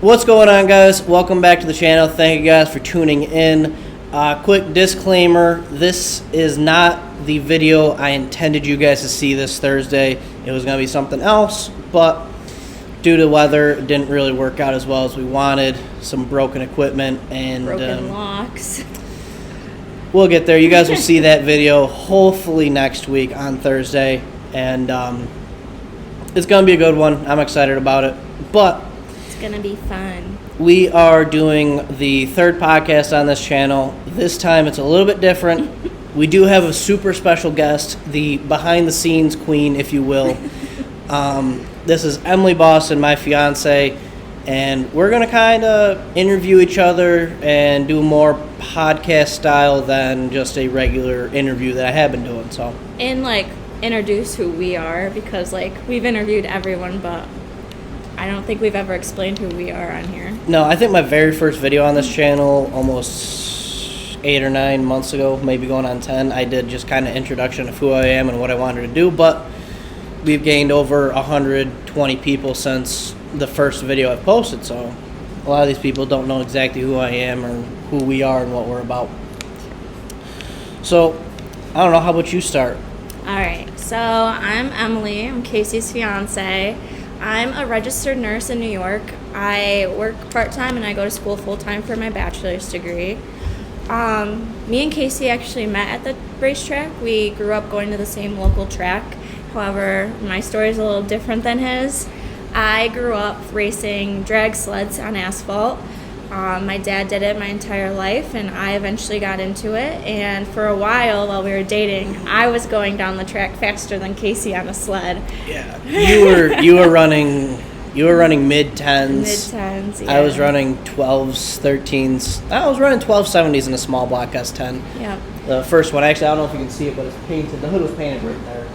What's going on, guys? Welcome back to the channel. Thank you guys for tuning in. Quick disclaimer, this is not the video I intended you guys to see this Thursday. It was going to be something else, but due to weather, it didn't really work out as well as we wanted. Some broken equipment and broken locks. We'll get there. You guys will see that video hopefully next week on Thursday, and it's going to be a good one. I'm excited about it, but It's going to be fun. we are doing the third podcast on this channel. This time it's a little bit different. We do have a super special guest, the behind-the-scenes queen, if you will. This is Emilee Boston, my fiance, and we're going to kind of interview each other and do more podcast style than just a regular interview that I have been doing. So, And, introduce who we are because, we've interviewed everyone, but I don't think we've ever explained who we are on here. no, I think my very first video on this channel, almost 8 or 9 months ago, maybe going on 10, I did just kind of introduction of who I am and what I wanted to do, but we've gained over 120 people since the first video I've posted, so a lot of these people don't know exactly who I am or who we are and what we're about. So, I don't know, how about you start? All right, so I'm Emilee. I'm Casey's fiance. I'm a registered nurse in New York. I work part-time and I go to school full-time for my bachelor's degree. Me and Casey actually met at the racetrack. We grew up going to the same local track. However, my story is a little different than his. I grew up racing drag sleds on asphalt. My dad did it my entire life, and I eventually got into it. And for a while we were dating, I was going down the track faster than Casey on a sled. Yeah, you were running mid-10s. Mid-10s, yeah. I was running 12s, 13s. I was running 1270s in a small block S10. Yep. The first one, actually, I don't know if you can see it, but it's painted. The hood was painted right there.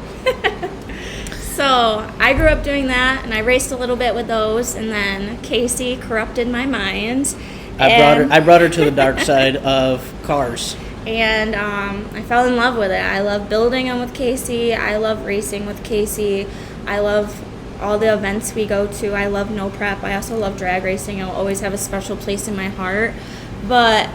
So I grew up doing that, and I raced a little bit with those, and then Casey corrupted my mind. I brought her to the dark side of cars. And I fell in love with it. I love building them with Casey. I love racing with Casey. I love all the events we go to. I love no prep. I also love drag racing. It'll always have a special place in my heart. But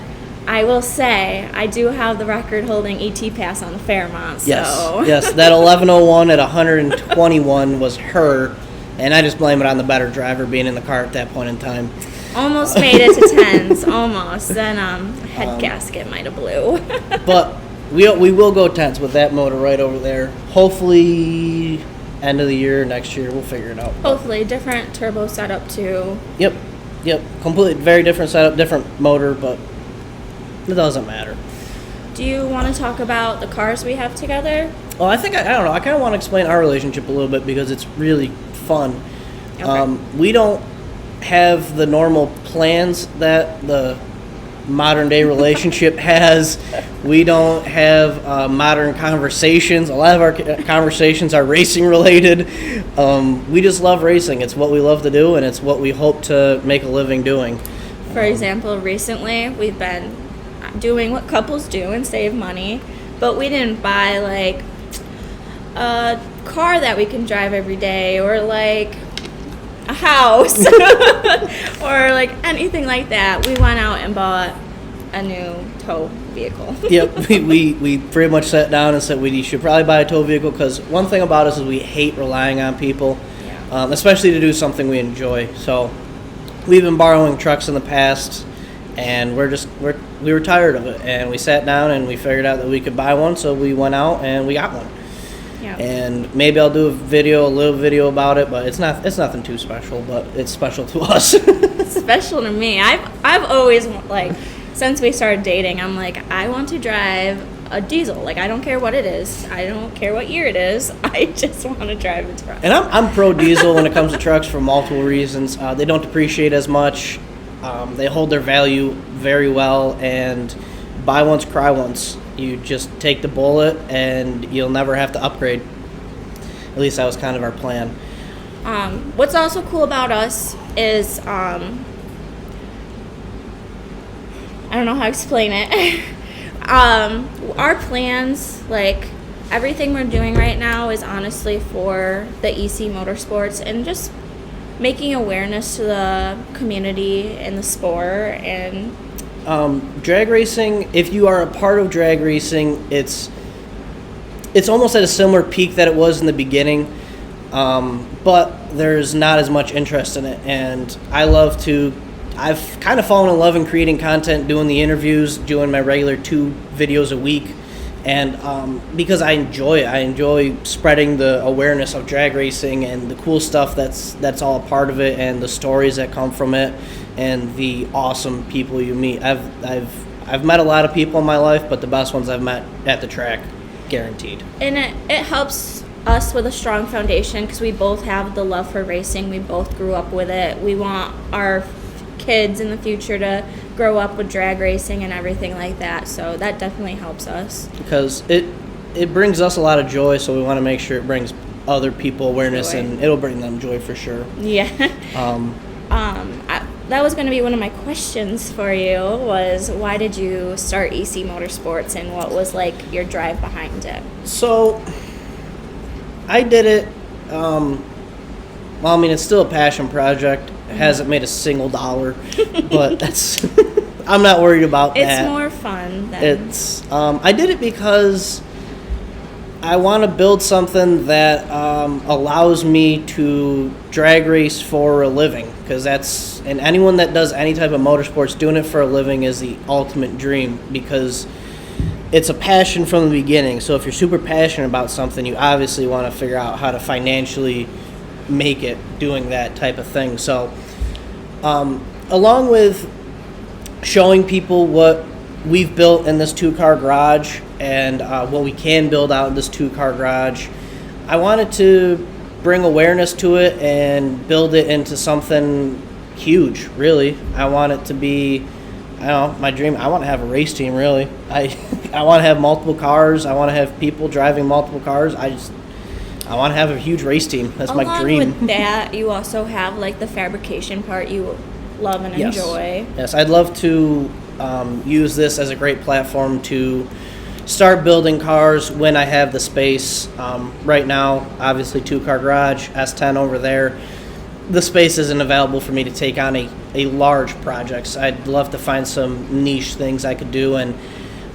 I will say, I do have the record-holding ET pass on the Fairmont. So. Yes, that 1101 at 121 was her, and I just blame it on the better driver being in the car at that point in time. Almost made it to tens, almost. Then head gasket might have blew. But we will go tens with that motor right over there. Hopefully, end of the year, next year, we'll figure it out. Hopefully, different turbo setup too. Yep, completely very different setup, different motor, but it doesn't matter. Do you want to talk about the cars we have together? Well, I don't know. I kind of want to explain our relationship a little bit because it's really fun. Okay. We don't have the normal plans that the modern day relationship has. We don't have modern conversations. A lot of our conversations are racing related. We just love racing. It's what we love to do, and it's what we hope to make a living doing. For example, recently we've been doing what couples do and save money, but we didn't buy a car that we can drive every day or a house or anything like that. We went out and bought a new tow vehicle. Yep, we pretty much sat down and said we should probably buy a tow vehicle because one thing about us is we hate relying on people, especially to do something we enjoy. So we've been borrowing trucks in the past, and we were tired of it, and we sat down and we figured out that we could buy one, so we went out and we got one. Yeah. And maybe I'll do a little video about it, but it's nothing too special, but it's special to us. It's special to me. I've always since we started dating, I'm I want to drive a diesel. I don't care what it is. I don't care what year it is. I just want to drive a truck. And I'm pro diesel when it comes to trucks for multiple reasons. They don't depreciate as much. They hold their value very well, and buy once, cry once. You just take the bullet, and you'll never have to upgrade. At least that was kind of our plan. What's also cool about us is I don't know how to explain it. Our plans, everything we're doing right now is honestly for the ECMotorsports and just making awareness to the community and the sport. And drag racing, if you are a part of drag racing, it's almost at a similar peak that it was in the beginning, but there's not as much interest in it. And I've kind of fallen in love in creating content, doing the interviews, doing my regular 2 videos a week. And because I enjoy it. I enjoy spreading the awareness of drag racing and the cool stuff that's all a part of it, and the stories that come from it, and the awesome people you meet. I've met a lot of people in my life, but the best ones I've met at the track, guaranteed. And it helps us with a strong foundation because we both have the love for racing. We both grew up with it. We want our kids in the future to grow up with drag racing and everything like that, so that definitely helps us because it brings us a lot of joy, so we want to make sure it brings other people awareness joy. And it'll bring them joy for sure. That was going to be one of my questions for you, was why did you start ECMotorsports and what was like your drive behind it? So I did it it's still a passion project. It hasn't made a single dollar, but that's I'm not worried about that. It's more fun than... I did it because I want to build something that allows me to drag race for a living, and anyone that does any type of motorsports, doing it for a living is the ultimate dream, because it's a passion from the beginning. So if you're super passionate about something, you obviously want to figure out how to financially make it doing that type of thing. So along with showing people what we've built in this 2-car garage and what we can build out in this 2-car garage, I wanted to bring awareness to it and build it into something huge, really. I want it to be, my dream. I want to have a race team, really. I want to have multiple cars. I want to have people driving multiple cars. I want to have a huge race team. That's my dream. Along with that, you also have like the fabrication part you love and enjoy. Yes, I'd love to use this as a great platform to start building cars when I have the space. Right now, obviously 2-car garage, S10 over there. The space isn't available for me to take on a large project. I'd love to find some niche things I could do, and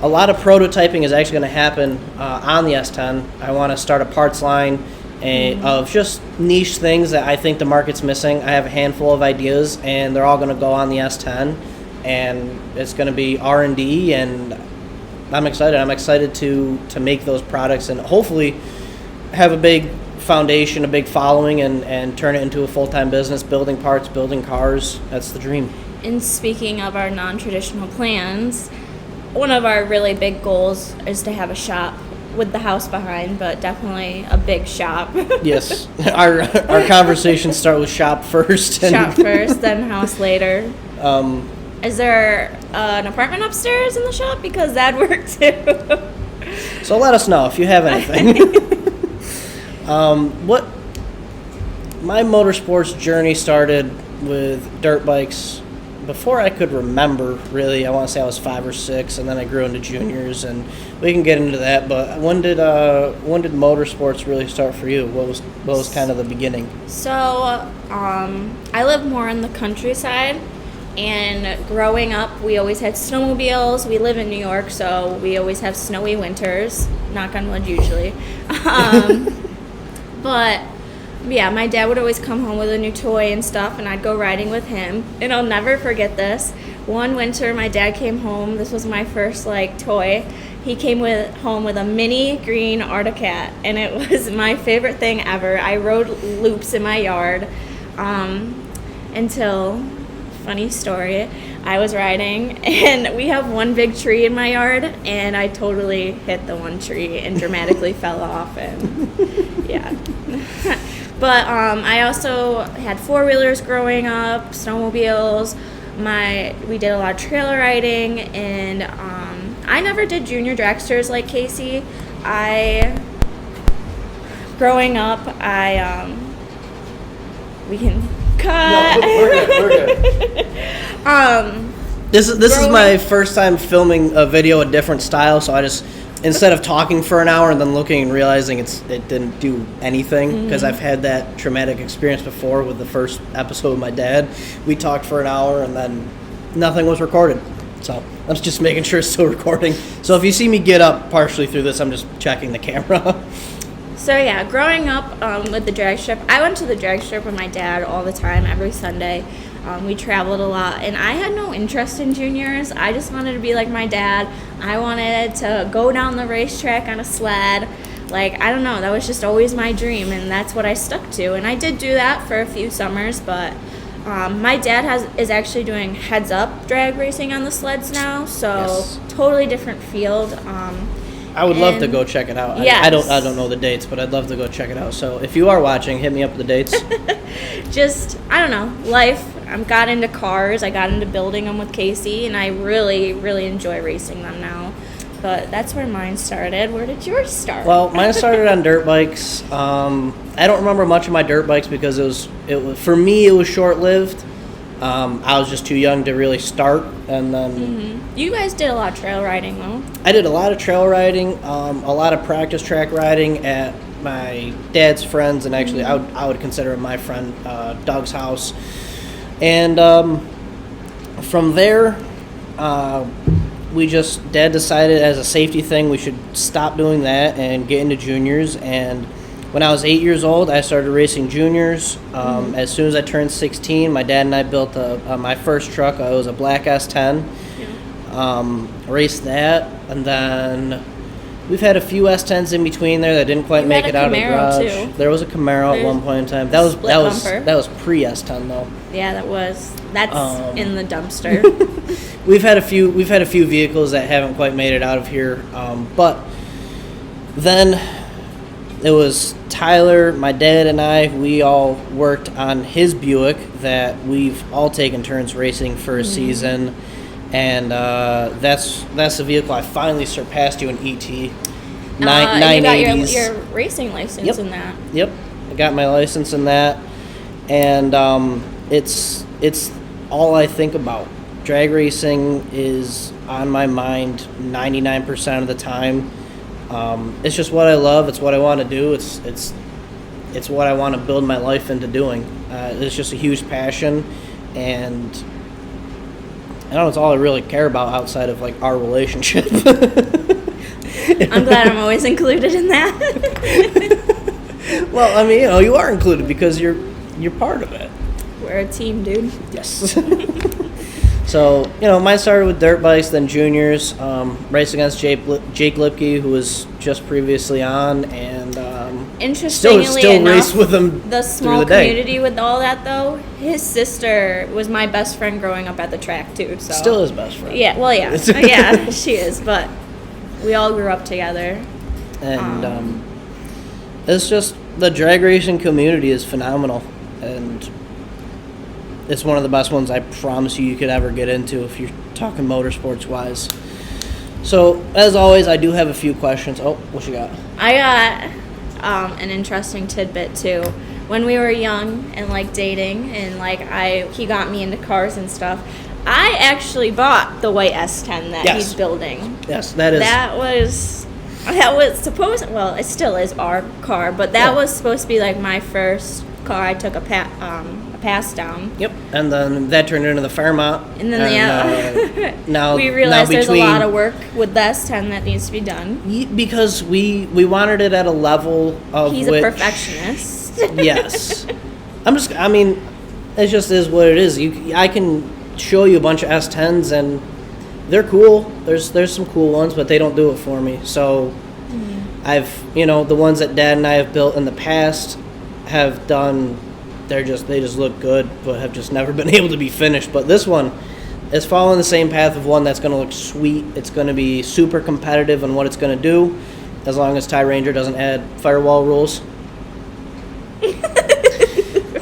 a lot of prototyping is actually going to happen on the S10. I want to start a parts line of just niche things that I think the market's missing. I have a handful of ideas, and they're all going to go on the S10, and it's going to be R&D, and I'm excited. I'm excited to make those products and hopefully have a big foundation, a big following, and turn it into a full-time business, building parts, building cars. That's the dream. And speaking of our non-traditional plans, one of our really big goals is to have a shop with the house behind, but definitely a big shop. Yes. Our conversations start with shop first. Shop first, then house later. Is there an apartment upstairs in the shop? Because that'd work too. So let us know if you have anything. What my motorsports journey started with dirt bikes before I could remember, really. I want to say I was 5 or 6, and then I grew into juniors, and we can get into that. But when did motorsports really start for you? What was kind of the beginning? So I live more in the countryside, and growing up, we always had snowmobiles. We live in New York, so we always have snowy winters. Knock on wood, usually. But yeah, my dad would always come home with a new toy and stuff, and I'd go riding with him. And I'll never forget this. One winter, my dad came home. This was my first toy. He came home with a mini green Arctic Cat, and it was my favorite thing ever. I rode loops in my yard until, funny story, I was riding, and we have one big tree in my yard, and I totally hit the one tree and dramatically fell off, and yeah. But I also had 4-wheelers growing up, snowmobiles. We did a lot of trailer riding, and I never did junior dragsters like Casey. Growing up, we can cut. No, we're good. This is my first time filming a video a different style, so I just instead of talking for an hour and then looking and realizing it didn't do anything, because I've had that traumatic experience before with the first episode with my dad. We talked for an hour and then nothing was recorded. So I'm just making sure it's still recording. So if you see me get up partially through this, I'm just checking the camera. So yeah, growing up with the drag strip, I went to the drag strip with my dad all the time, every Sunday. We traveled a lot, and I had no interest in juniors. I just wanted to be like my dad. I wanted to go down the racetrack on a sled. Like, I don't know, that was just always my dream, and that's what I stuck to. And I did do that for a few summers, but my dad is actually doing heads-up drag racing on the sleds now, so Yes. totally different field. I would love to go check it out. Yes. I don't know the dates, but I'd love to go check it out. So if you are watching, hit me up with the dates. Just, I don't know, life. I got into cars. I got into building them with Casey, and I really, really enjoy racing them now. But that's where mine started. Where did yours start? Well, mine started on dirt bikes. I don't remember much of my dirt bikes because it was for me it was short-lived. I was just too young to really start, and then You guys did a lot of trail riding, though. I did a lot of trail riding, a lot of practice track riding at my dad's friends, and actually I would consider him my friend, Doug's house. And from there, Dad decided as a safety thing we should stop doing that and get into juniors. And when I was 8 years old, I started racing juniors. As soon as I turned 16, my dad and I built my first truck. It was a black S10. Raced that, and then we've had a few S10s in between there that didn't quite make it out of the garage. Too. There was a Camaro at one point in time. That was pre S10 though. Yeah, that's in the dumpster. We've had a few vehicles that haven't quite made it out of here, but then it was Tyler, my dad, and I. We all worked on his Buick that we've all taken turns racing for a season, and that's the vehicle I finally surpassed you in ET. You got your racing license in that. Yep, I got my license in that, and it's all I think about. Drag racing is on my mind 99% of the time. It's just what I love. It's what I want to do. It's what I want to build my life into doing. It's just a huge passion, and I don't know, it's all I really care about outside of like our relationship. I'm glad I'm always included in that. Well, I mean, you are included because you're part of it. We're a team, dude. Yes. So, mine started with dirt bikes, then juniors, race against Jake Lipke, who was just previously on, and interestingly still enough, race with him the small through the day. community with all that, though, his sister was my best friend growing up at the track, too. So Still his best friend. Yeah, well, yeah. Yeah, she is, but we all grew up together. And it's just, the drag racing community is phenomenal, and it's one of the best ones I promise you could ever get into if you're talking motorsports wise. So, as always, I do have a few questions. Oh, what you got? I got an interesting tidbit too. When we were young and like dating, and he got me into cars and stuff. I actually bought the white S10 that he's building. Yes, that was supposed. Well, it still is our car, but that was supposed to be like my first car. I took a pass down. Yep, and then that turned into the Fairmont. And then now we realized there's a lot of work with the S10 that needs to be done. Because we wanted it at a level of He's a perfectionist. Yes. I mean, it just is what it is. I can show you a bunch of S10s and they're cool. There's some cool ones, but they don't do it for me. So I've, the ones that Dad and I have built in the past have done. They just look good, but have just never been able to be finished. But this one is following the same path of one that's going to look sweet. It's going to be super competitive in what it's going to do, as long as Ty Ranger doesn't add firewall rules.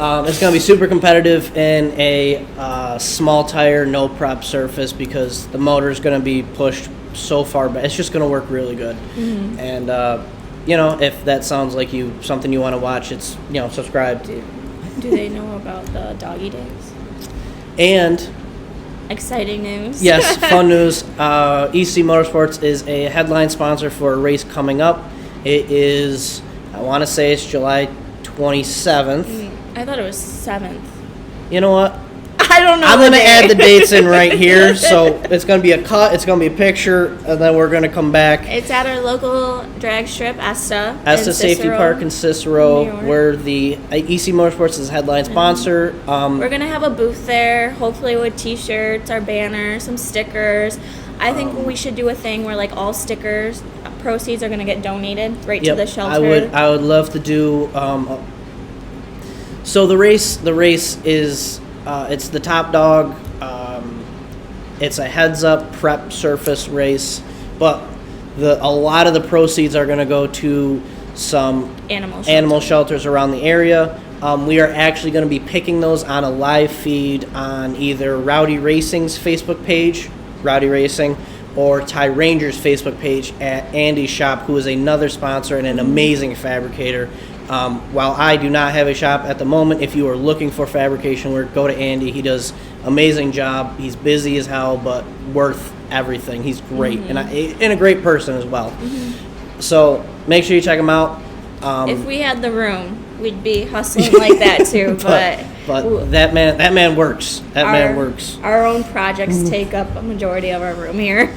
It's going to be super competitive in a small tire, no prep surface, because the motor is going to be pushed so far back. It's just going to work really good. And if that sounds like something you want to watch, it's subscribe. Do they know about the doggy days? And exciting news. Yes, fun news. ECMotorsports is a headline sponsor for a race coming up. It is, I want to say it's July 27th. I thought it was 7th. You know what? I don't know. I'm going to add the dates in right here. So it's going to be a cut, it's going to be a picture, and then we're going to come back. It's at our local drag strip, ESTA. ESTA Safety Park in Cicero, New York. where the EC Motorsports is headline sponsor. We're going to have a booth there, hopefully with T-shirts, our banner, some stickers. I think we should do a thing where like all stickers proceeds are going to get donated right to the shelter. I would love to do. So the race is it's the Top Dog. It's a heads-up prep surface race, but a lot of the proceeds are going to go to some animal shelters around the area. We are actually going to be picking those on a live feed on either Rowdy Racing's Facebook page, Rowdy Racing, or Ty Ranger's Facebook page at Andy's shop, who is another sponsor and an amazing fabricator. While I do not have a shop at the moment, if you are looking for fabrication work, go to Andy. He does amazing job. He's busy as hell, but worth everything. He's great, and a great person as well. So make sure you check him out. If we had the room, we'd be hustling like that too. but that man works. Man works. Our own projects take up a majority of our room here.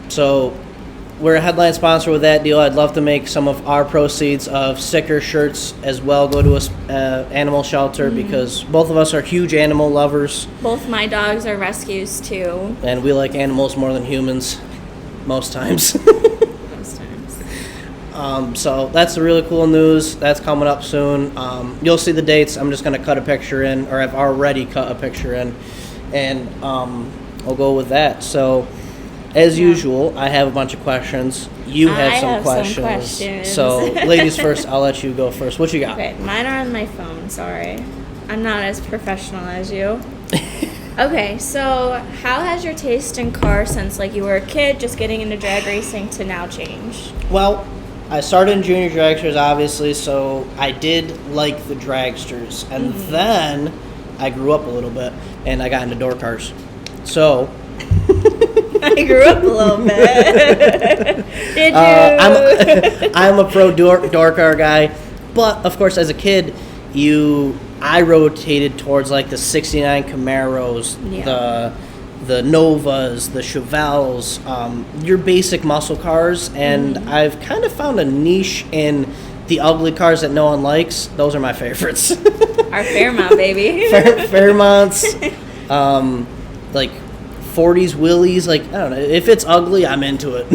So we're a headline sponsor with that deal. I'd love to make some of our proceeds of sticker shirts as well go to a animal shelter, because both of us are huge animal lovers. Both my dogs are rescues too. And we like animals more than humans most times. So that's the really cool news. That's coming up soon. You'll see the dates. I'm just going to cut a picture in, or I've already cut a picture in, and I'll go with that. So as usual, I have a bunch of questions. You have some questions. So ladies first, I'll let you go first. What you got? Okay, mine are on my phone. Sorry. I'm not as professional as you. Okay, so how has your taste in cars since like you were a kid just getting into drag racing to now changed? Well, I started in junior dragsters, obviously, so I did like the dragsters. And then I grew up a little bit, and I got into door cars. So I grew up a little bit. Did you? I'm a pro door car guy. But, of course, as a kid, I rotated towards, like, the 69 Camaros, the Novas, the Chevelles, your basic muscle cars, and I've kind of found a niche in the ugly cars that no one likes. Those are my favorites. Our Fairmont, baby. Fairmonts, like 40s Willys, like, I don't know, if it's ugly, I'm into it.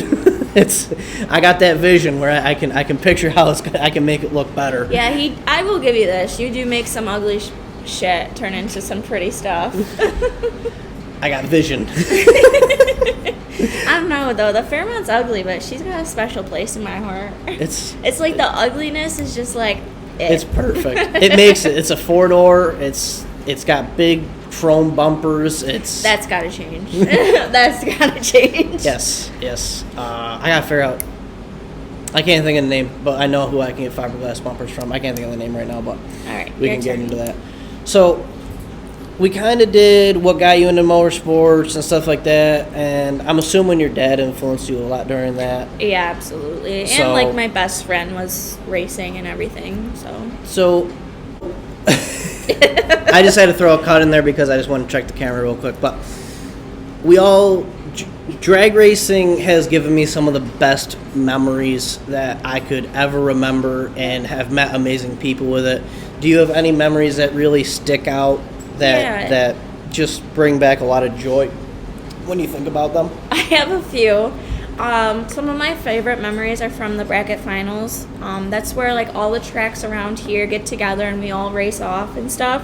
I got that vision where I can picture how I can make it look better. Yeah, I will give you this. You do make some ugly shit turn into some pretty stuff. I got vision. I don't know though. The Fairmont's ugly, but she's got a special place in my heart. It's like the ugliness is just like it's perfect. It makes it. It's a 4-door. It's got big chrome bumpers. That's gotta change. That's gotta change. Yes. I gotta figure out. I can't think of the name, but I know who I can get fiberglass bumpers from. I can't think of the name right now, but all right, we can get into that. So we kind of did what got you into motorsports and stuff like that, and I'm assuming your dad influenced you a lot during that. Yeah, absolutely. And like my best friend was racing and everything, So I just had to throw a cut in there because I just want to check the camera real quick. But drag racing has given me some of the best memories that I could ever remember, and have met amazing people with it. Do you have any memories that really stick out that just bring back a lot of joy when you think about them? I have a few. Some of my favorite memories are from the bracket finals. That's where like all the tracks around here get together and we all race off and stuff.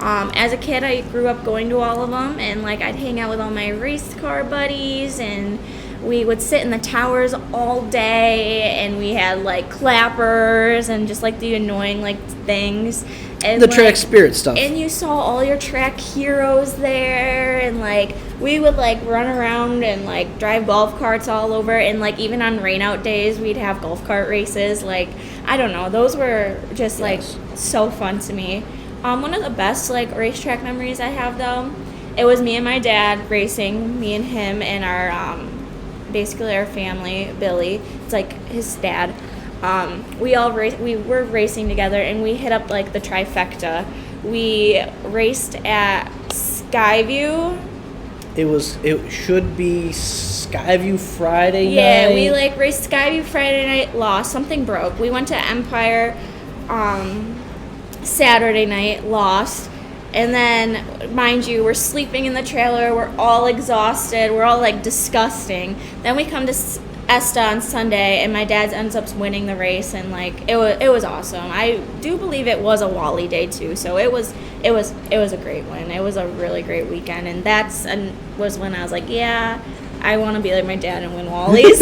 As a kid, I grew up going to all of them, and like I'd hang out with all my race car buddies, and we would sit in the towers all day, and we had like clappers and just like the annoying like things. And the track spirit stuff. And you saw all your track heroes there, and like we would like run around and like drive golf carts all over, and like even on rainout days we'd have golf cart races. Like I don't know, those were just like so fun to me. One of the best like racetrack memories I have though it was me and my dad racing, me and him and our basically our family, Billy. It's like his dad. We were racing together, and we hit up like the trifecta. We raced at Skyview. It should be Skyview Friday night. Yeah, we like raced Skyview Friday night, lost. Something broke. We went to Empire Saturday night, lost. And then, mind you, we're sleeping in the trailer. We're all exhausted. We're all like disgusting. Then we come to ESTA on Sunday, and my dad ends up winning the race, and like it was awesome. I do believe it was a Wally day too, so it was a great win. It was a really great weekend, and was when I was like, yeah, I want to be like my dad and win Wallies.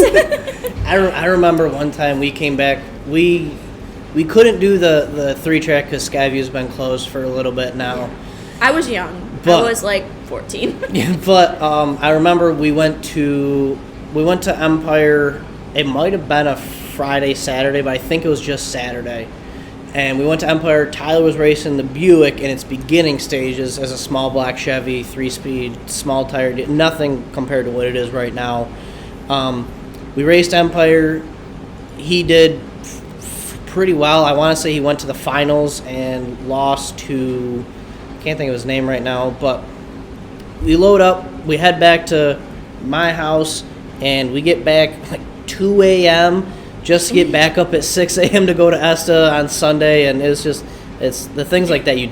I remember one time we came back. We couldn't do the 3-track because Skyview's been closed for a little bit now. I was young. I was like 14. Yeah, but I remember we went to Empire. It might have been a Friday, Saturday, but I think it was just Saturday. And we went to Empire. Tyler was racing the Buick in its beginning stages as a small black Chevy, 3-speed, small tire, nothing compared to what it is right now. We raced Empire. He did pretty well. I want to say he went to the finals and lost to, I can't think of his name right now, but we load up, we head back to my house, and we get back like 2 a.m. just to get back up at 6 a.m. to go to ESTA on Sunday, and it's the things like that you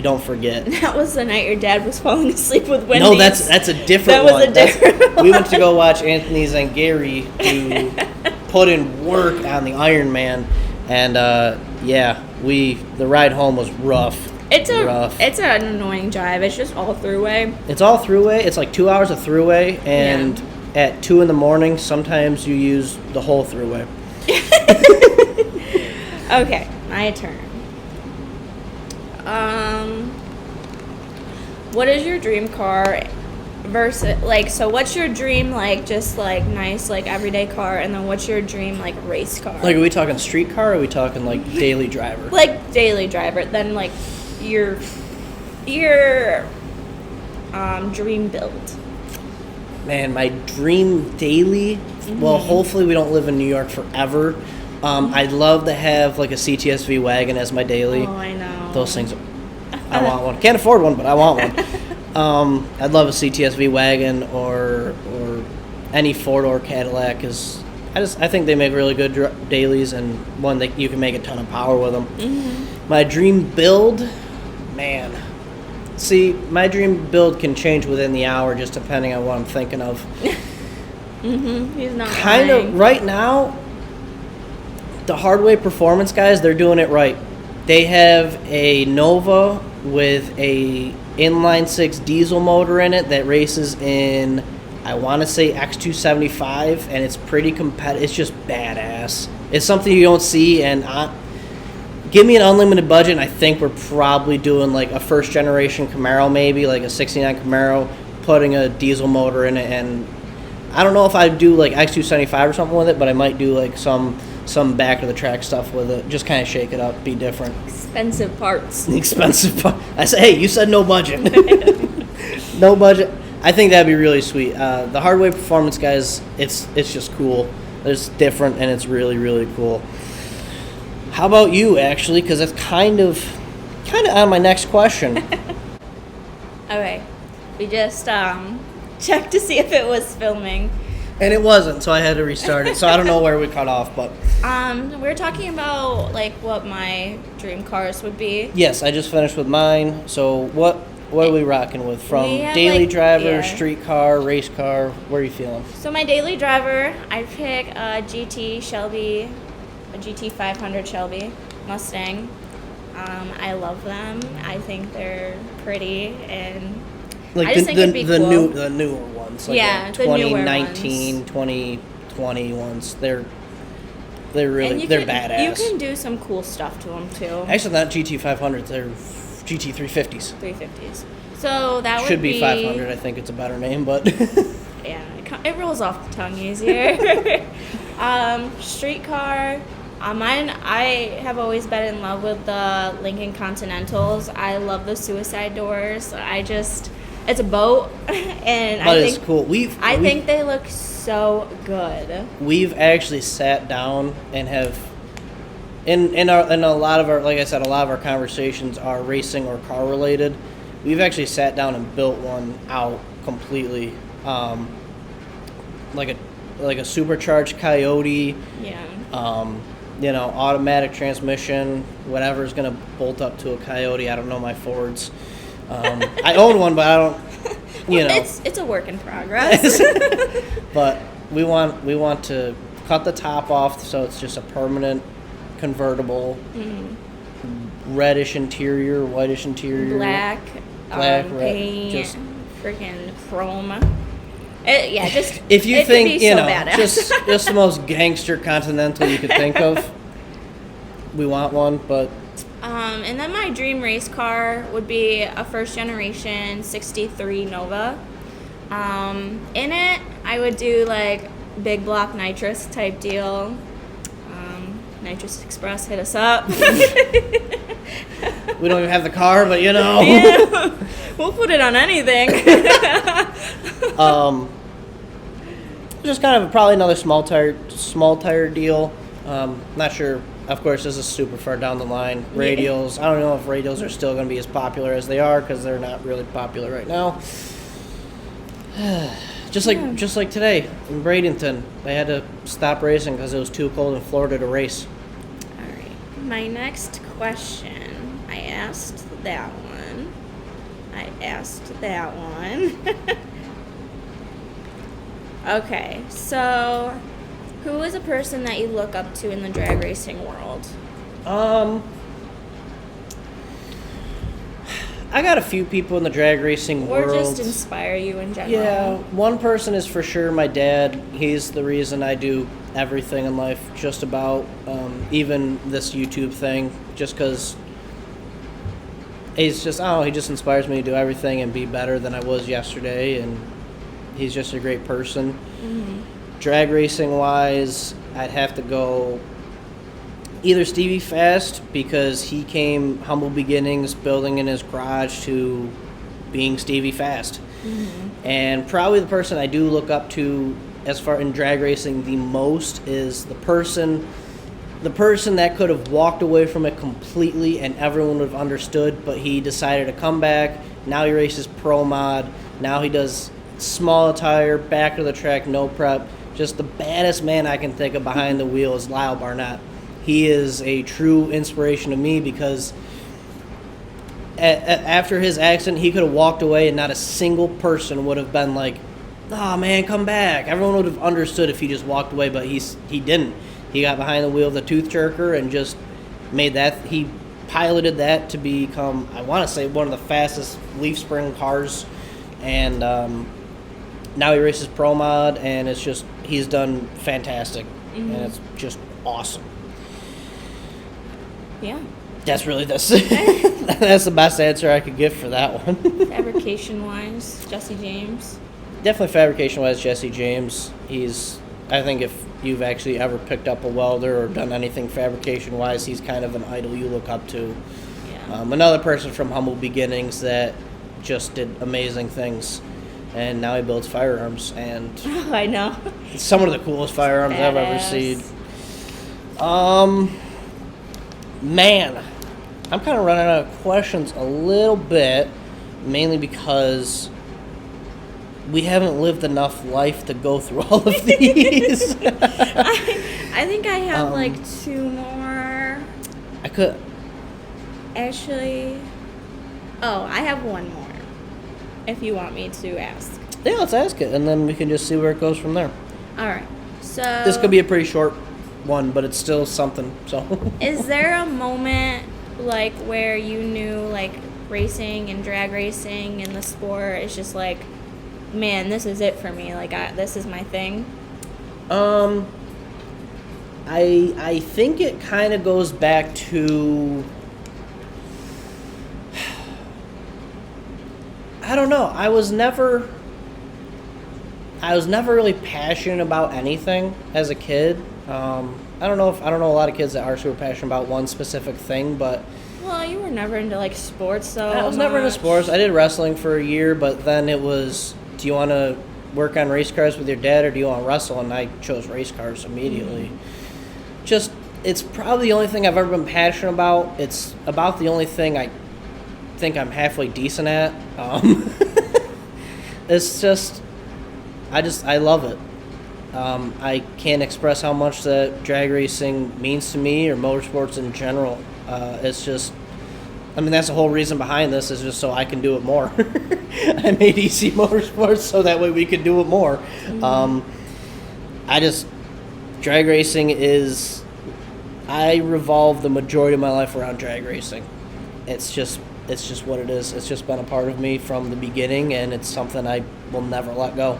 don't forget. That was the night your dad was falling asleep with Wendy's. No, that's a different one. That was a different one. We went to go watch Anthony Zangari do put in work on the Ironman. And the ride home was rough. It's an annoying drive. It's just all throughway. It's all throughway. It's like 2 hours of throughway, and at 2 a.m, sometimes you use the whole throughway. Okay, my turn. What is your dream car versus so what's your dream just nice everyday car, and then what's your dream race car? Are we talking street car, or are we talking daily driver? Daily driver, then your dream build. Man, my dream daily, well, hopefully we don't live in New York forever. I'd love to have a CTSV wagon as my daily. Oh, I know. Those things, I want one. Can't afford one, but I want one. I'd love a CTSV wagon or any 4-door Cadillac, because I think they make really good dailies, and one that you can make a ton of power with them. Mm-hmm. My dream build, man. See, my dream build can change within the hour just depending on what I'm thinking of. Mm-hmm. He's not kind of right now. The Hardway Performance guys, they're doing it right. They have a Nova with a inline-6 diesel motor in it that races in, I want to say, X275, and it's pretty competitive. It's just badass. It's something you don't see, and give me an unlimited budget, and I think we're probably doing a first-generation Camaro, maybe, a 69 Camaro, putting a diesel motor in it, and I don't know if I'd do X275 or something with it, but I might do some back-of-the-track stuff with it. Just kind of shake it up, be different. Expensive parts. I said, hey, you said no budget. No budget. I think that'd be really sweet. The Hardway Performance guys, it's just cool. It's different, and it's really, really cool. How about you, actually? Because that's kind of on my next question. Okay. We just checked to see if it was filming. And it wasn't, so I had to restart it. So I don't know where we cut off, but we're talking about what my dream cars would be. Yes, I just finished with mine. So what are we rocking with? From daily driver, street car, race car, where are you feeling? So my daily driver, I'd pick a GT Shelby, a GT 500 Shelby Mustang. I love them. I think they're pretty, and I just think it'd be cool. The newer ones, the 2019, newer ones. 2020 ones. They're really they're badass. You can do some cool stuff to them too. Actually, not GT 500s. They're GT 350s. 350s. So that should be 500. I think it's a better name, but yeah, it rolls off the tongue easier. Street car. Mine, I have always been in love with the Lincoln Continentals. I love the suicide doors. It's a boat, and But I it's think cool. I think they look so good. We've actually sat down and have in a lot of our, like I said, a lot of our conversations are racing or car related. We've actually sat down and built one out completely, like a supercharged Coyote. Yeah. Automatic transmission, whatever's gonna bolt up to a Coyote. I don't know my Fords. I own one, but I don't. It's a work in progress. But we want to cut the top off so it's just a permanent convertible, reddish interior, whitish interior, black paint, just freaking chrome. Just if you it think could be so badass. just the most gangster Continental you could think of, we want one. But and then my dream race car would be a first generation '63 Nova. In it, I would do like big block nitrous type deal. Nitrous Express, hit us up. we don't even have the car, but Yeah, we'll put it on anything. Just kind of probably another small tire deal. Not sure. Of course, this is super far down the line. Radials. I don't know if radials are still going to be as popular as they are because they're not really popular right now. Just like today in Bradenton, they had to stop racing because it was too cold in Florida to race. All right. My next question. I asked that one. Okay, so who is a person that you look up to in the drag racing world? I got a few people in the drag racing world. Or just inspire you in general. Yeah, one person is for sure my dad. He's the reason I do everything in life, just about, even this YouTube thing, just because he just inspires me to do everything and be better than I was yesterday, and he's just a great person. Mm-hmm. Drag racing wise, I'd have to go either Stevie Fast, because he came humble beginnings, building in his garage, to being Stevie Fast. Mm-hmm. And probably the person I do look up to as far in drag racing the most is the person that could have walked away from it completely and everyone would have understood, but he decided to come back. Now he races pro mod. Now he does small tire, back of the track, no prep. Just the baddest man I can think of behind the wheel is Lyle Barnett. He is a true inspiration to me because after his accident, he could have walked away and not a single person would have been like, "Oh man, come back." Everyone would have understood if he just walked away, but he didn't. He got behind the wheel of the tooth jerker and just made that. He piloted that to become, I want to say, one of the fastest leaf spring cars. And now he races pro mod, and it's just, he's done fantastic. Mm-hmm. And it's just awesome. Yeah. That's really that's the best answer I could give for that one. Fabrication wise, Jesse James. Definitely fabrication wise, Jesse James. I think if you've actually ever picked up a welder or done anything fabrication wise, he's kind of an idol you look up to. Yeah. Another person from humble beginnings that just did amazing things, and now he builds firearms, and I know. It's some of the coolest firearms I've ever seen. Man, I'm kind of running out of questions a little bit, mainly because we haven't lived enough life to go through all of these. I think I have like two more. I could. Actually, I have one more. If you want me to ask. Yeah, let's ask it, and then we can just see where it goes from there. All right. So this could be a pretty short one, but it's still something. So. Is there a moment like where you knew like racing and drag racing and the sport is just like, man, this is it for me. Like this is my thing. I think it kind of goes back to, I don't know. I was never really passionate about anything as a kid. I don't know a lot of kids that are super passionate about one specific thing, but Well, you were never into like sports, though. I was never into much. sports. I did wrestling for a year, but then it was, do you want to work on race cars with your dad or do you want to wrestle? And I chose race cars immediately. Just, it's probably the only thing I've ever been passionate about. It's about the only thing I think I'm halfway decent at. It's just, I love it. I can't express how much that drag racing means to me or motorsports in general. It's just, I mean, that's the whole reason behind this is just so I can do it more. I made ECMotorsports so that way we could do it more. Drag racing is, I revolve the majority of my life around drag racing. It's just what it is. It's just been a part of me from the beginning, and it's something I will never let go.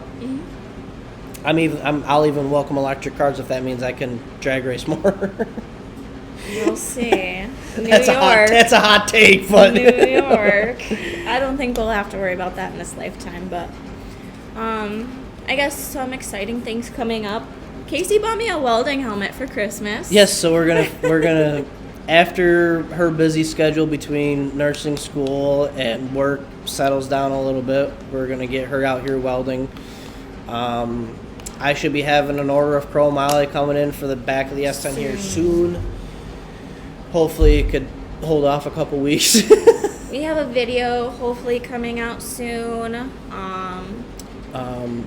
I'll even welcome electric cars if that means I can drag race more. We'll see. That's a hot take, but New York. I don't think we'll have to worry about that in this lifetime, but I guess some exciting things coming up. Casey bought me a welding helmet for Christmas. Yes, so we're gonna after her busy schedule between nursing school and work settles down a little bit, we're gonna get her out here welding. I should be having an order of chromoly coming in for the back of the S10 here soon. Hopefully it could hold off a couple weeks. We have a video hopefully coming out soon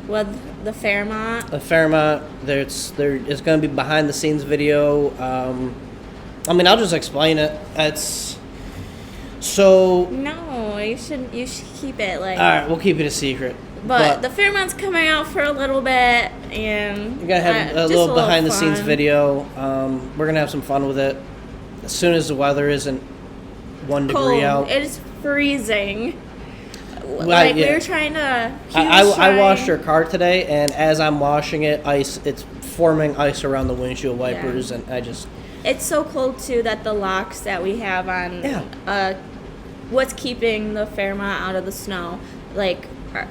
with the Fairmont. The Fairmont, there's going to be behind the scenes video. I'll just explain it. It's so. No, you should keep it like. All right, we'll keep it a secret. But the Fairmont's coming out for a little bit, and we're gonna have a little behind the scenes video. We're gonna have some fun with it. As soon as the weather isn't 1 degree out. It is freezing. Well, we were trying to. I washed her car today, and as I'm washing it, it's forming ice around the windshield wipers, and I just. It's so cold too that the locks that we have on. Yeah. What's keeping the Fairmont out of the snow,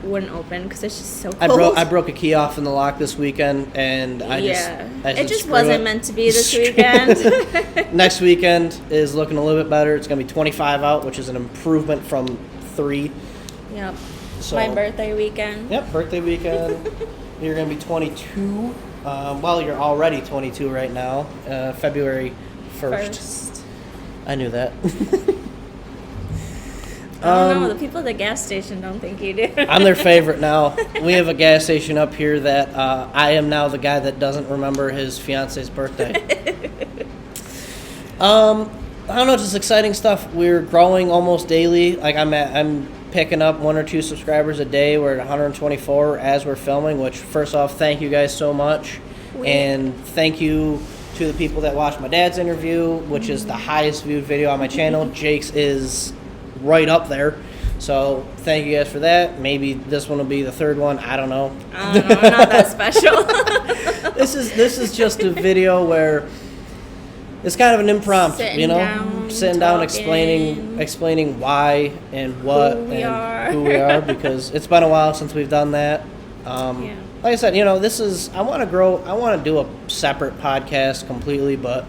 wouldn't open because it's just so cold. I broke a key off in the lock this weekend, and it just wasn't meant to be this weekend. Next weekend is looking a little bit better. It's going to be 25 out, which is an improvement from 3. Yep. So, my birthday weekend. Yep, birthday weekend. You're going to be 22. You're already 22 right now. February 1st. I knew that. I don't know. The people at the gas station don't think you do. I'm their favorite now. We have a gas station up here that I am now the guy that doesn't remember his fiance's birthday. I don't know, just exciting stuff. We're growing almost daily. I'm picking up 1 or 2 subscribers a day. We're at 124 as we're filming, which first off, thank you guys so much. And thank you to the people that watched my dad's interview, which is the highest viewed video on my channel. Jake's is right up there. So thank you guys for that. Maybe this one will be the 3rd one. I don't know. I don't know. I'm not that special. This is just a video where it's kind of an impromptu, sitting down, explaining why and what who we are, because it's been a while since we've done that. Like I said, I want to grow. I want to do a separate podcast completely, but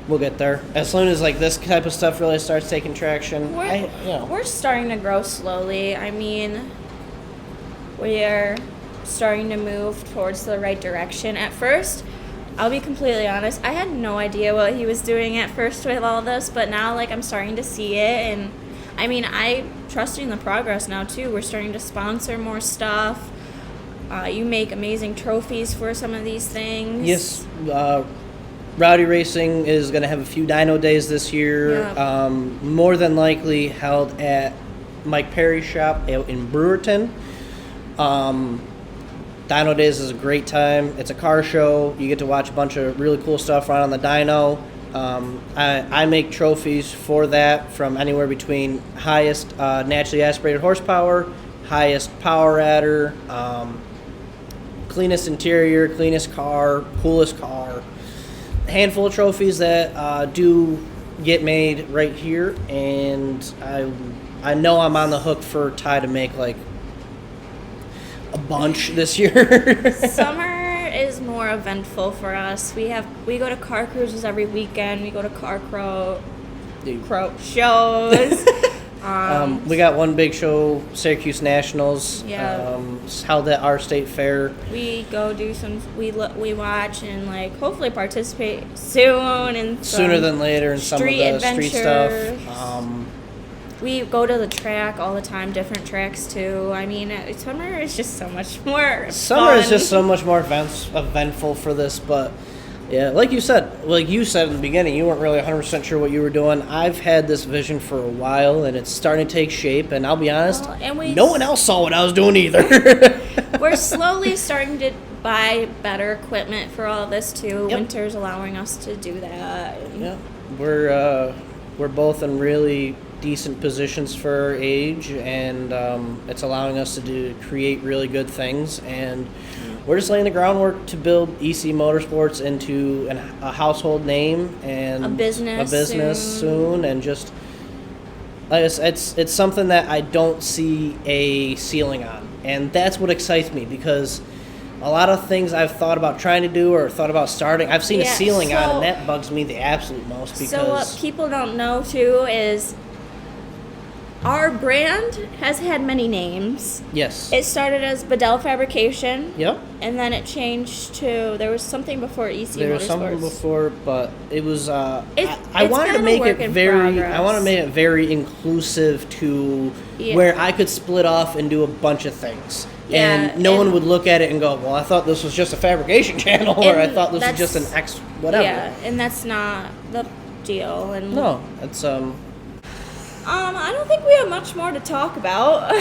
we'll get there. As soon as this type of stuff really starts taking traction, we're starting to grow slowly. I mean, we're starting to move towards the right direction. At first, I'll be completely honest, I had no idea what he was doing at first with all this, but now I'm starting to see it, and I mean, I'm trusting the progress now too. We're starting to sponsor more stuff. You make amazing trophies for some of these things. Yes. Rowdy Racing is going to have a few dyno days this year, more than likely held at Mike Perry's shop out in Brewerton. Dyno Days is a great time. It's a car show. You get to watch a bunch of really cool stuff run on the dyno. I make trophies for that from anywhere between highest naturally aspirated horsepower, highest power adder, cleanest interior, cleanest car, coolest car. Handful of trophies that do get made right here, and I know I'm on the hook for Ty to make a bunch this year. Summer is more eventful for us. We go to car cruises every weekend. We go to car shows. We got one big show, Syracuse Nationals. Yeah. Held at our state fair. We go do some. We watch and like hopefully participate soon and sooner than later in some of the street stuff. We go to the track all the time, different tracks too. I mean, summer is just so much more. Summer fun. is just so much more eventful for this, but. Yeah, like you said in the beginning, you weren't really 100% sure what you were doing. I've had this vision for a while, and it's starting to take shape, and I'll be honest, no one else saw what I was doing either. We're slowly starting to buy better equipment for all of this, too. Yep. Winter's allowing us to do that. Yeah, we're both in really decent positions for our age, and it's allowing us to create really good things, and we're just laying the groundwork to build ECMotorsports into a household name and a business soon, and just it's something that I don't see a ceiling on, and that's what excites me, because a lot of things I've thought about trying to do or thought about starting, I've seen a ceiling on, and that bugs me the absolute most. Because so what people don't know too is our brand has had many names. Yes. It started as Bedell Fabrication. Yep. And then it changed to, there was something before ECMotorsports. There was something before, but it was I wanted to make it very inclusive to where I could split off and do a bunch of things. Yeah, and no one would look at it and go, well, I thought this was just a fabrication channel, or I thought this was just an X whatever. Yeah, and that's not the deal. And no, it's I don't think we have much more to talk about.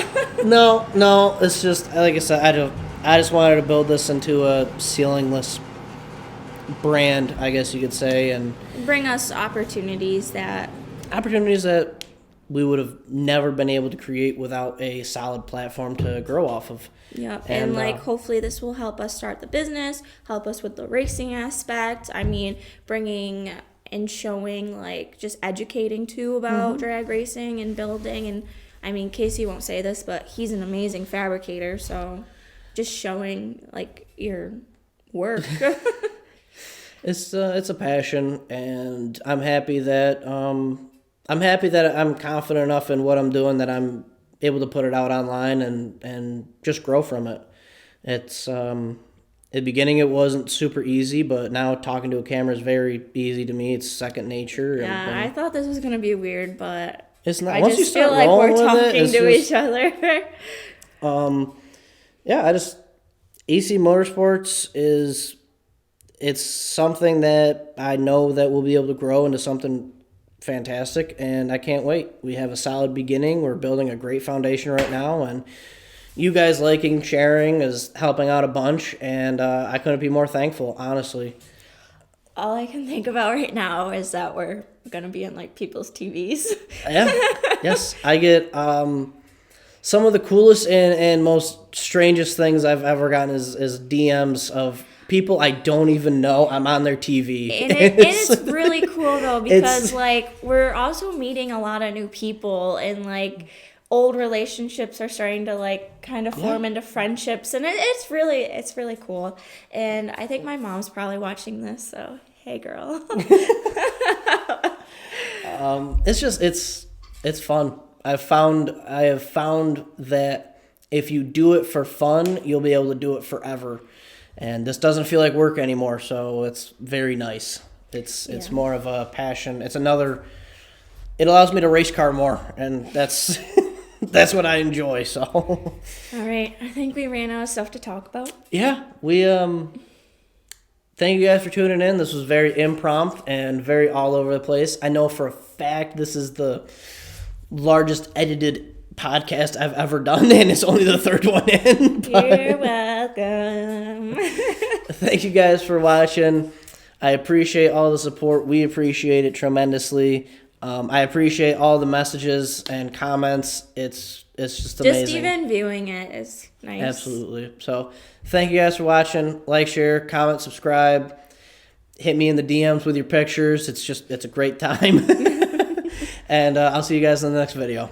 No, it's just like I said. I just wanted to build this into a ceilingless brand, I guess you could say, and bring us opportunities that we would have never been able to create without a solid platform to grow off of. Yep, and hopefully this will help us start the business, help us with the racing aspect. I mean, bringing and showing, like, just educating too about drag racing and building. And I mean, Casey won't say this, but he's an amazing fabricator, so just showing like your work. It's a passion, and I'm happy that I'm confident enough in what I'm doing that I'm able to put it out online and just grow from it. It's at the beginning, it wasn't super easy, but now talking to a camera is very easy to me. It's second nature. Yeah, and I thought this was going to be weird, but it's not. I Once just you start feel like we're talking to each other. Yeah, EC Motorsports it's something that I know that we'll be able to grow into something fantastic, and I can't wait. We have a solid beginning. We're building a great foundation right now, and you guys liking, sharing is helping out a bunch, and I couldn't be more thankful, honestly. All I can think about right now is that we're going to be in, like, people's TVs. Yeah, yes. I get some of the coolest and most strangest things I've ever gotten is DMs of people I don't even know. I'm on their TV. And it's really cool, though, because, like, we're also meeting a lot of new people, and, like, old relationships are starting to, like, kind of form into friendships, and it's really cool. And I think my mom's probably watching this, so hey, girl. It's fun. I have found that if you do it for fun, you'll be able to do it forever. And this doesn't feel like work anymore, so it's very nice. It's more of a passion. It allows me to race car more, and that's that's what I enjoy. So all right, I think we ran out of stuff to talk about. Yeah, we thank you guys for tuning in. This was very impromptu and very all over the place. I know for a fact this is the largest edited podcast I've ever done, and it's only the third one in. You're welcome. Thank you guys for watching. I appreciate all the support. We appreciate it tremendously. I appreciate all the messages and comments. It's just amazing. Just even viewing it is nice. Absolutely. So thank you guys for watching. Like, share, comment, subscribe. Hit me in the DMs with your pictures. It's a great time. And I'll see you guys in the next video.